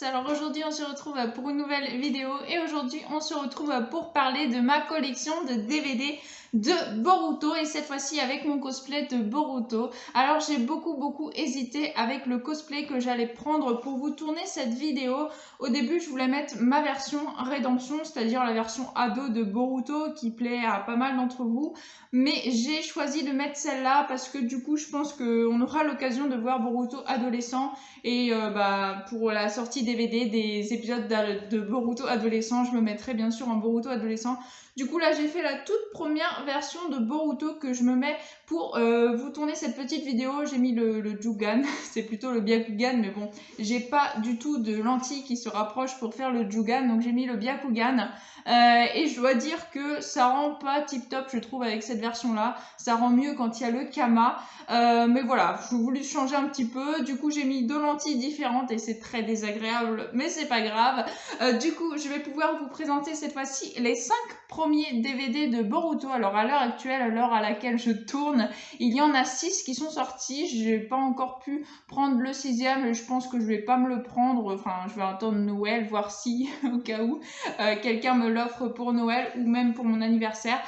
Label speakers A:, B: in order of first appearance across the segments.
A: tous, alors aujourd'hui on se retrouve pour une nouvelle vidéo et aujourd'hui on se retrouve pour parler de ma collection de DVD de Boruto et cette fois-ci avec mon cosplay de Boruto. Alors j'ai beaucoup hésité avec le cosplay que j'allais prendre pour vous tourner cette vidéo. Au début je voulais mettre ma version rédemption, c'est-à-dire la version ado de Boruto qui plaît à pas mal d'entre vous, mais j'ai choisi de mettre celle-là parce que du coup je pense qu'on aura l'occasion de voir Boruto adolescent et pour la sortie DVD des épisodes de Boruto adolescent, je me mettrai bien sûr en Boruto adolescent. Du coup là j'ai fait la toute première version de Boruto que je me mets pour vous tourner cette petite vidéo. J'ai mis le Jugan, c'est plutôt le Byakugan, mais bon, j'ai pas du tout de lentilles qui se rapprochent pour faire le Jugan, donc j'ai mis le Byakugan. Et je dois dire que ça rend pas tip top, je trouve, avec cette version là. Ça rend mieux quand il y a le Kama. Mais voilà, je voulais changer un petit peu. Du coup, j'ai mis deux lentilles différentes et c'est très désagréable, mais c'est pas grave. Du coup, je vais pouvoir vous présenter cette fois-ci les 5 premiers DVD de Boruto. Alors, à l'heure actuelle, à l'heure à laquelle je tourne, il y en a 6 qui sont sortis. J'ai pas encore pu prendre le 6e. Je pense que je vais pas me le prendre. Enfin, je vais attendre Noël, voir si, au cas où, quelqu'un me l'offre pour Noël ou même pour mon anniversaire.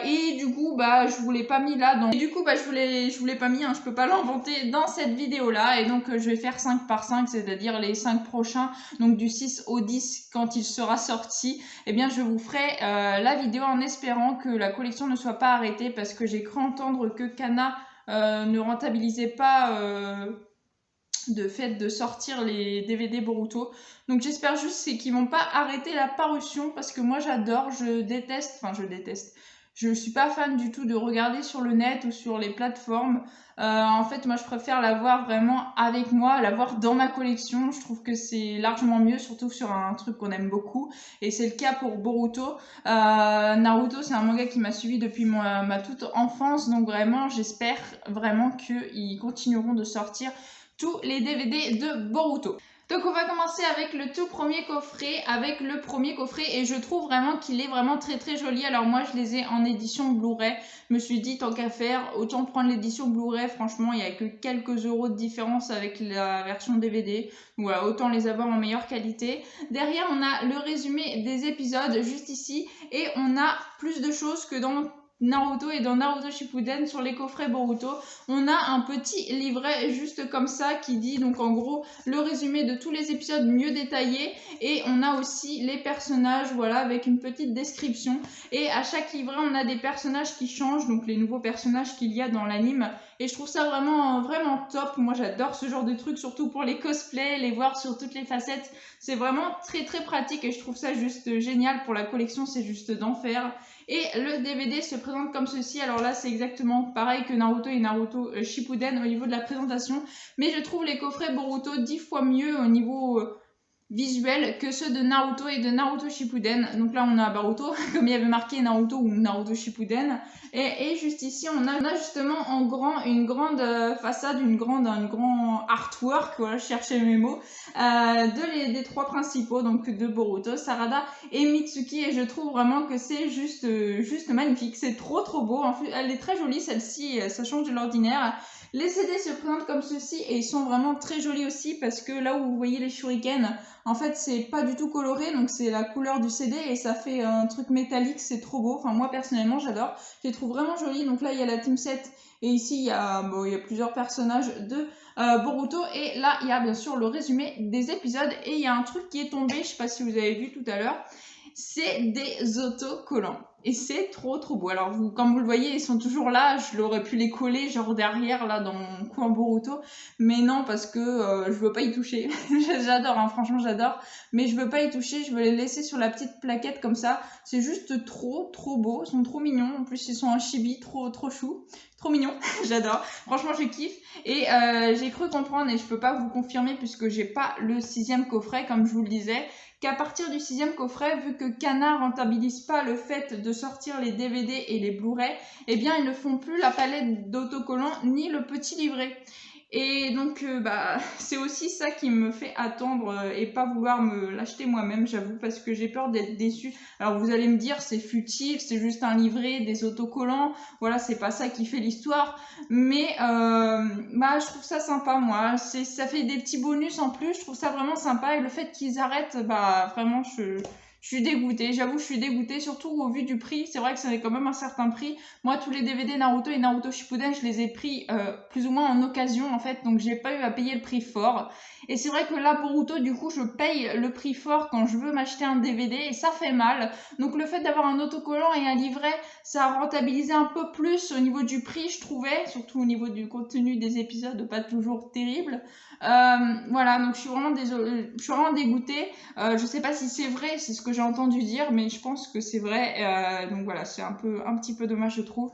A: Et du coup je vous l'ai pas mis là donc... Et du coup je vous l'ai pas mis, hein, je peux pas l'inventer dans cette vidéo là, et donc je vais faire 5 par 5, c'est-à-dire les 5 prochains, donc du 6 au 10 quand il sera sorti. Et bien je vous ferai la vidéo en espérant que la collection ne soit pas arrêtée, parce que j'ai cru entendre que Kana ne rentabilisait pas de fait de sortir les DVD Boruto. Donc j'espère juste qu'ils vont pas arrêter la parution, parce que moi j'adore, je déteste, je suis pas fan du tout de regarder sur le net ou sur les plateformes. En fait, moi je préfère l'avoir vraiment avec moi, l'avoir dans ma collection. Je trouve que c'est largement mieux, surtout sur un truc qu'on aime beaucoup. Et c'est le cas pour Boruto. Naruto, c'est un manga qui m'a suivi depuis ma toute enfance. Donc vraiment, j'espère vraiment qu'ils continueront de sortir tous les DVD de Boruto. Donc on va commencer avec le tout premier coffret, et je trouve vraiment qu'il est vraiment très joli. Alors moi je les ai en édition Blu-ray, je me suis dit tant qu'à faire, autant prendre l'édition Blu-ray. Franchement il n'y a que quelques euros de différence avec la version DVD, donc voilà, autant les avoir en meilleure qualité. Derrière on a le résumé des épisodes juste ici, et on a plus de choses que dans Naruto et dans Naruto Shippuden. Sur les coffrets Boruto, on a un petit livret juste comme ça qui dit donc en gros le résumé de tous les épisodes mieux détaillé, et on a aussi les personnages, voilà, avec une petite description. Et à chaque livret on a des personnages qui changent, donc les nouveaux personnages qu'il y a dans l'anime, et je trouve ça vraiment top. Moi j'adore ce genre de trucs, surtout pour les cosplays, les voir sur toutes les facettes, c'est vraiment très pratique, et je trouve ça juste génial. Pour la collection c'est juste d'enfer. Et le DVD se présente comme ceci. Alors là c'est exactement pareil que Naruto et Naruto Shippuden au niveau de la présentation, mais je trouve les coffrets Boruto 10 fois mieux au niveau visuel que ceux de Naruto et de Naruto Shippuden. Donc là on a Boruto comme il y avait marqué Naruto ou Naruto Shippuden, et juste ici on a justement en grand une grande façade, un grand artwork, voilà, je cherchais mes mots, des trois principaux, donc de Boruto, Sarada et Mitsuki, et je trouve vraiment que c'est juste magnifique, c'est trop beau. En fait, elle est très jolie celle-ci, ça change de l'ordinaire. Les CD se présentent comme ceci et ils sont vraiment très jolis aussi, parce que là où vous voyez les shurikens, en fait c'est pas du tout coloré, donc c'est la couleur du CD et ça fait un truc métallique, c'est trop beau. Enfin moi personnellement j'adore, je les trouve vraiment jolis. Donc là il y a la Team 7 et ici il y a plusieurs personnages de Boruto, et là il y a bien sûr le résumé des épisodes, et il y a un truc qui est tombé, je sais pas si vous avez vu tout à l'heure, c'est des autocollants. Et c'est trop beau. Alors comme vous le voyez, ils sont toujours là. Je l'aurais pu les coller genre derrière là dans mon coin Boruto, mais non, parce que je veux pas y toucher. J'adore, hein, franchement j'adore, mais je veux pas y toucher. Je veux les laisser sur la petite plaquette comme ça. C'est juste trop beau. Ils sont trop mignons. En plus ils sont en chibi, trop chou. Trop mignon, j'adore, franchement je kiffe. Et j'ai cru comprendre, et je peux pas vous confirmer puisque j'ai pas le 6e coffret comme je vous le disais, qu'à partir du 6e coffret, vu que Kana rentabilise pas le fait de sortir les DVD et les Blu-ray, eh bien ils ne font plus la palette d'autocollants ni le petit livret. Et donc, c'est aussi ça qui me fait attendre et pas vouloir me l'acheter moi-même, j'avoue, parce que j'ai peur d'être déçue. Alors, vous allez me dire, c'est futile, c'est juste un livret, des autocollants, voilà, c'est pas ça qui fait l'histoire. Mais, je trouve ça sympa, moi. Ça fait des petits bonus en plus, je trouve ça vraiment sympa. Et le fait qu'ils arrêtent, vraiment, je suis dégoûtée, j'avoue, je suis dégoûtée, surtout au vu du prix. C'est vrai que ça avait quand même un certain prix. Moi, tous les DVD Naruto et Naruto Shippuden, je les ai pris plus ou moins en occasion, en fait, donc j'ai pas eu à payer le prix fort. Et c'est vrai que là, Boruto, du coup, je paye le prix fort quand je veux m'acheter un DVD, et ça fait mal. Donc le fait d'avoir un autocollant et un livret, ça a rentabilisé un peu plus au niveau du prix, je trouvais, surtout au niveau du contenu des épisodes, pas toujours terrible. Voilà, donc je suis vraiment désolée, je suis vraiment dégoûtée. Je sais pas si c'est vrai, c'est ce que j'ai entendu dire, mais je pense que c'est vrai. Donc voilà, c'est un petit peu dommage, je trouve.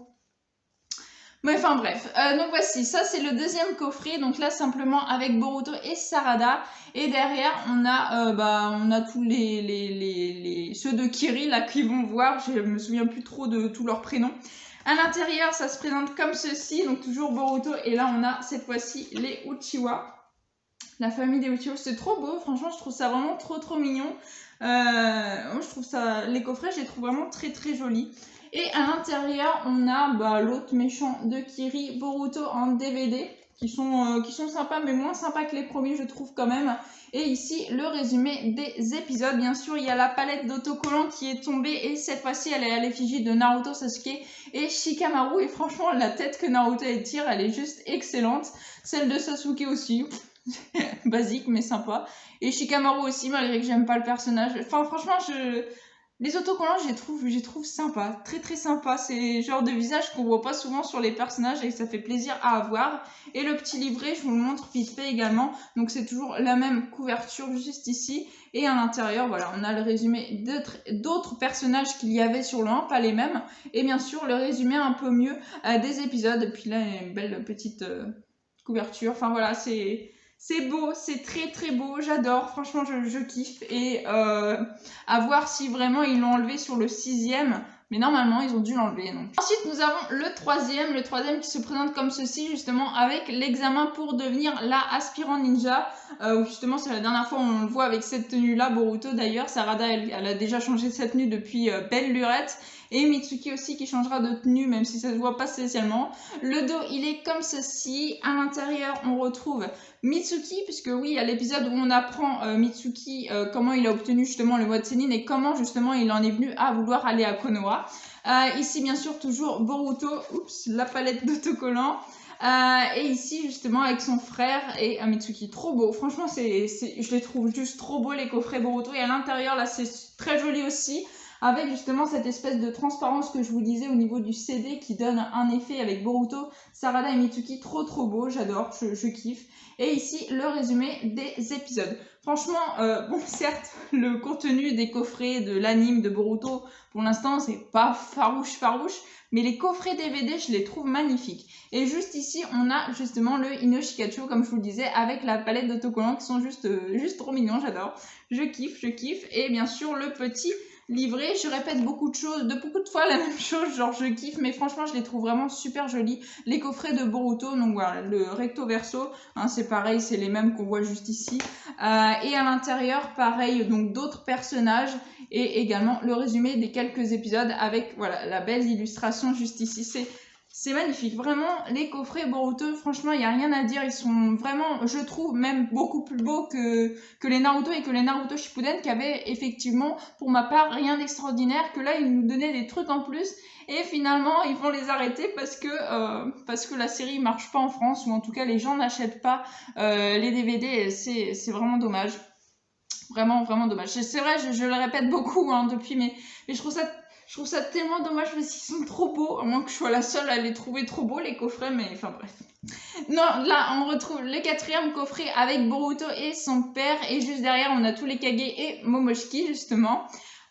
A: Mais enfin bref, donc voici, ça c'est le deuxième coffret, donc là simplement avec Boruto et Sarada, et derrière on a tous ceux de Kiri là qui vont voir, je me souviens plus trop de tous leurs prénoms. À l'intérieur ça se présente comme ceci, donc toujours Boruto, et là on a cette fois-ci les Uchiwa. La famille des Uchiwa, c'est trop beau, franchement je trouve ça vraiment trop mignon. Moi je trouve ça, les coffrets je les trouve vraiment très jolis. Et à l'intérieur on a l'autre méchant de Kiri, Boruto en DVD, qui sont sympas mais moins sympas que les premiers je trouve quand même. Et ici le résumé des épisodes, bien sûr il y a la palette d'autocollants qui est tombée, et cette fois-ci elle est à l'effigie de Naruto, Sasuke et Shikamaru, et franchement la tête que Naruto tire elle est juste excellente. Celle de Sasuke aussi, basique mais sympa, et Shikamaru aussi, malgré que j'aime pas le personnage. Enfin franchement les autocollants je les trouve sympas, très sympa. C'est le genre de visage qu'on voit pas souvent sur les personnages et ça fait plaisir à avoir. Et le petit livret, je vous le montre vite fait également, donc c'est toujours la même couverture juste ici, et à l'intérieur voilà on a le résumé d'autres personnages qu'il y avait sur le 1, pas les mêmes, et bien sûr le résumé un peu mieux des épisodes. Et puis là une belle petite couverture, enfin voilà, c'est beau, c'est très beau, j'adore, franchement je kiffe. Et à voir si vraiment ils l'ont enlevé sur le 6e, mais normalement ils ont dû l'enlever. Ensuite nous avons le troisième qui se présente comme ceci, justement avec l'examen pour devenir la aspirant ninja, où justement c'est la dernière fois où on le voit avec cette tenue là, Boruto d'ailleurs. Sarada elle a déjà changé sa tenue depuis Belle Lurette, et Mitsuki aussi qui changera de tenue même si ça se voit pas spécialement. Le dos il est comme ceci, à l'intérieur on retrouve Mitsuki, puisque oui, il y a l'épisode où on apprend Mitsuki comment il a obtenu justement le mode Sennin et comment justement il en est venu à vouloir aller à Konoha. Ici bien sûr toujours Boruto, la palette d'autocollants. Et ici justement avec son frère et Mitsuki, trop beau, franchement je les trouve juste trop beaux les coffrets Boruto. Et à l'intérieur là c'est très joli aussi, avec justement cette espèce de transparence que je vous disais au niveau du CD qui donne un effet avec Boruto, Sarada et Mitsuki, trop beau, j'adore, je kiffe. Et ici le résumé des épisodes. Franchement, bon certes le contenu des coffrets de l'anime de Boruto pour l'instant c'est pas farouche, mais les coffrets DVD je les trouve magnifiques. Et juste ici on a justement le Inoshikacho comme je vous le disais, avec la palette d'autocollants qui sont juste trop mignons, j'adore, je kiffe. Et bien sûr le petit livret, je répète beaucoup de fois la même chose, genre je kiffe, mais franchement je les trouve vraiment super jolis. Les coffrets de Boruto, donc voilà, le recto verso, hein, c'est pareil, c'est les mêmes qu'on voit juste ici. Et à l'intérieur, pareil, donc d'autres personnages, et également le résumé des quelques épisodes avec voilà la belle illustration juste ici. C'est magnifique, vraiment les coffrets Boruto, franchement il n'y a rien à dire, ils sont vraiment, je trouve, même beaucoup plus beaux que les Naruto et que les Naruto Shippuden, qui avaient effectivement pour ma part rien d'extraordinaire, que là ils nous donnaient des trucs en plus et finalement ils vont les arrêter parce que la série marche pas en France, ou en tout cas les gens n'achètent pas les DVD, c'est vraiment dommage. Vraiment dommage. C'est vrai, je le répète beaucoup hein, depuis, mais je trouve ça tellement dommage parce qu'ils sont trop beaux, à moins que je sois la seule à les trouver trop beaux les coffrets, mais enfin bref. Non, là on retrouve le 4e coffret avec Boruto et son père, et juste derrière on a tous les Kage et Momoshiki justement.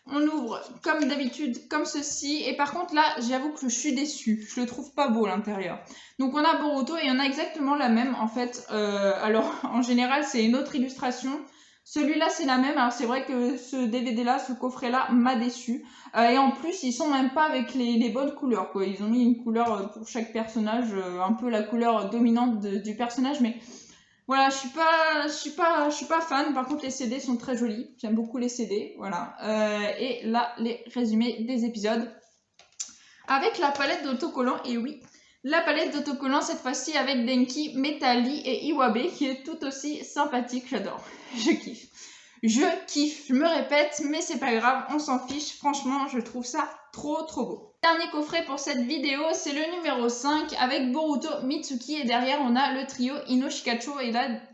A: On ouvre comme d'habitude comme ceci, et par contre là j'avoue que je suis déçue, je le trouve pas beau l'intérieur. Donc on a Boruto et on a exactement la même en fait, alors en général c'est une autre illustration. Celui-là, c'est la même. Alors, c'est vrai que ce DVD-là, ce coffret-là, m'a déçu. Et en plus, ils sont même pas avec les bonnes couleurs, quoi. Ils ont mis une couleur pour chaque personnage, un peu la couleur dominante du personnage, mais voilà, je suis pas fan. Par contre, les CD sont très jolis. J'aime beaucoup les CD, voilà. Et là, les résumés des épisodes avec la palette d'autocollants. Et oui, la palette d'autocollants cette fois-ci avec Denki, Metali et Iwabe qui est tout aussi sympathique. J'adore, je kiffe. Je me répète, mais c'est pas grave, on s'en fiche. Franchement, je trouve ça trop beau. Dernier coffret pour cette vidéo, c'est le numéro 5 avec Boruto, Mitsuki et derrière on a le trio Ino Shikacho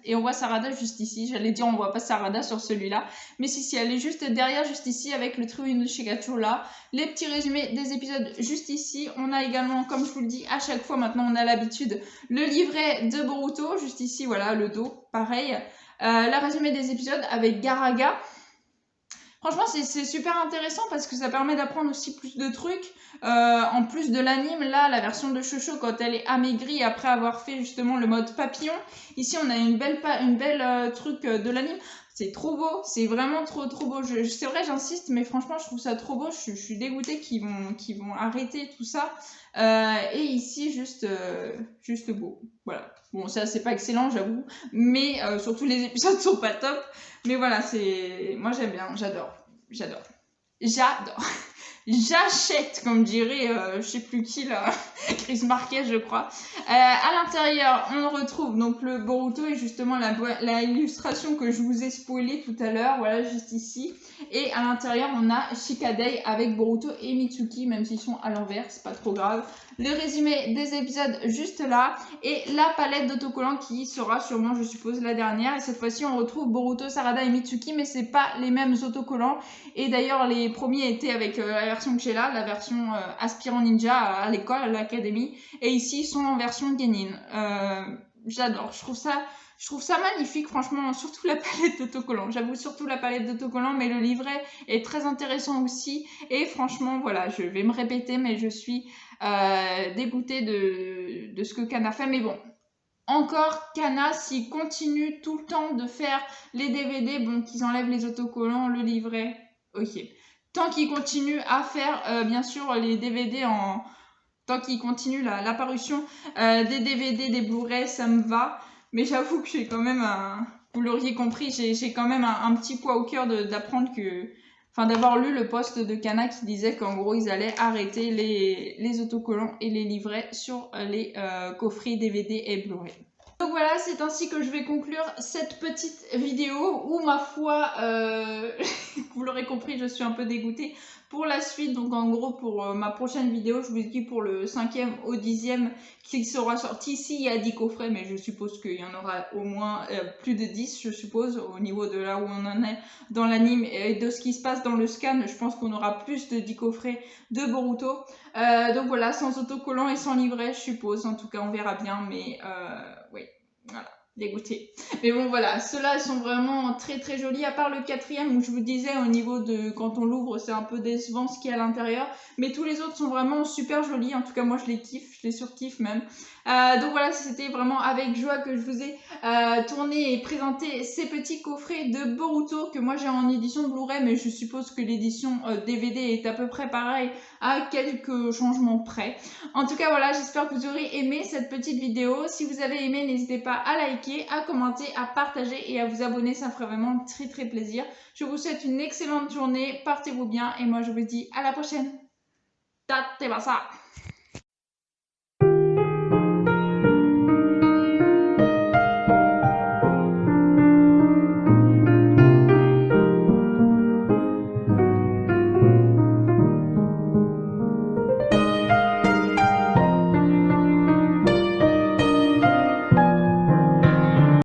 A: et on voit Sarada juste ici. J'allais dire on voit pas Sarada sur celui-là, mais si elle est juste derrière juste ici avec le trio Ino Shikacho là. Les petits résumés des épisodes juste ici. On a également, comme je vous le dis à chaque fois maintenant on a l'habitude, le livret de Boruto juste ici, voilà le dos, pareil. Le résumé des épisodes avec Garaga. Franchement, c'est super intéressant parce que ça permet d'apprendre aussi plus de trucs. En plus de l'anime, là, la version de Shosho, quand elle est amaigrie après avoir fait justement le mode papillon. Ici, on a une belle truc de l'anime. C'est trop beau, c'est vraiment trop beau. C'est vrai, j'insiste, mais franchement, je trouve ça trop beau. Je suis dégoûtée qu'ils vont arrêter tout ça. Et ici, juste beau. Voilà. Bon, ça, c'est pas excellent, j'avoue. Mais surtout, les épisodes sont pas top. Mais voilà, moi, j'aime bien. J'adore. J'achète, comme dirait, je sais plus qui là, Chris Marquez, je crois. À l'intérieur, on retrouve donc le Boruto et justement la illustration que je vous ai spoilée tout à l'heure, voilà, juste ici. Et à l'intérieur, on a Shikadai avec Boruto et Mitsuki, même s'ils sont à l'envers, c'est pas trop grave. Le résumé des épisodes juste là et la palette d'autocollants qui sera sûrement, je suppose, la dernière. Et cette fois-ci, on retrouve Boruto, Sarada et Mitsuki, mais c'est pas les mêmes autocollants. Et d'ailleurs, les premiers étaient avec la version que j'ai là, la version aspirant ninja à l'école, à l'académie. Et ici, ils sont en version Genin. J'adore, je trouve ça magnifique, franchement, surtout la palette d'autocollants. J'avoue, surtout la palette d'autocollants, mais le livret est très intéressant aussi. Et franchement, voilà, je vais me répéter, mais je suis dégoûtée de ce que Kana fait. Mais bon, encore Kana, s'il continue tout le temps de faire les DVD, bon, qu'ils enlèvent les autocollants, le livret, ok. Tant qu'il continue à faire, bien sûr, les DVD tant qu'il continue la parution des DVD, des Blu-ray, ça me va. Mais j'avoue que j'ai quand même vous l'auriez compris, j'ai quand même un petit poids au cœur d'apprendre d'avoir lu le post de Kana qui disait qu'en gros ils allaient arrêter les autocollants et les livrets sur les coffrets DVD et Blu-ray. Donc voilà, c'est ainsi que je vais conclure cette petite vidéo où ma foi, vous l'aurez compris, je suis un peu dégoûtée pour la suite. Donc en gros, pour ma prochaine vidéo, je vous dis pour le 5e au 10e qui sera sorti. Ici, il y a 10 coffrets, mais je suppose qu'il y en aura au moins plus de 10, je suppose, au niveau de là où on en est dans l'anime et de ce qui se passe dans le scan. Je pense qu'on aura plus de 10 coffrets de Boruto. Donc voilà, sans autocollant et sans livret, je suppose. En tout cas, on verra bien, mais oui, voilà, dégoûté. Mais bon, voilà, ceux-là sont vraiment très jolis, à part le 4e où je vous disais au niveau de quand on l'ouvre, c'est un peu décevant ce qu'il y a à l'intérieur. Mais tous les autres sont vraiment super jolis. En tout cas, moi, je les kiffe, je les surkiffe même. Donc voilà, c'était vraiment avec joie que je vous ai tourné et présenté ces petits coffrets de Boruto que moi j'ai en édition Blu-ray, mais je suppose que l'édition DVD est à peu près pareil à quelques changements près. En tout cas, voilà, j'espère que vous aurez aimé cette petite vidéo. Si vous avez aimé, n'hésitez pas à liker, à commenter, à partager et à vous abonner, ça me ferait vraiment très plaisir. Je vous souhaite une excellente journée, portez-vous bien et moi je vous dis à la prochaine. Tate basa.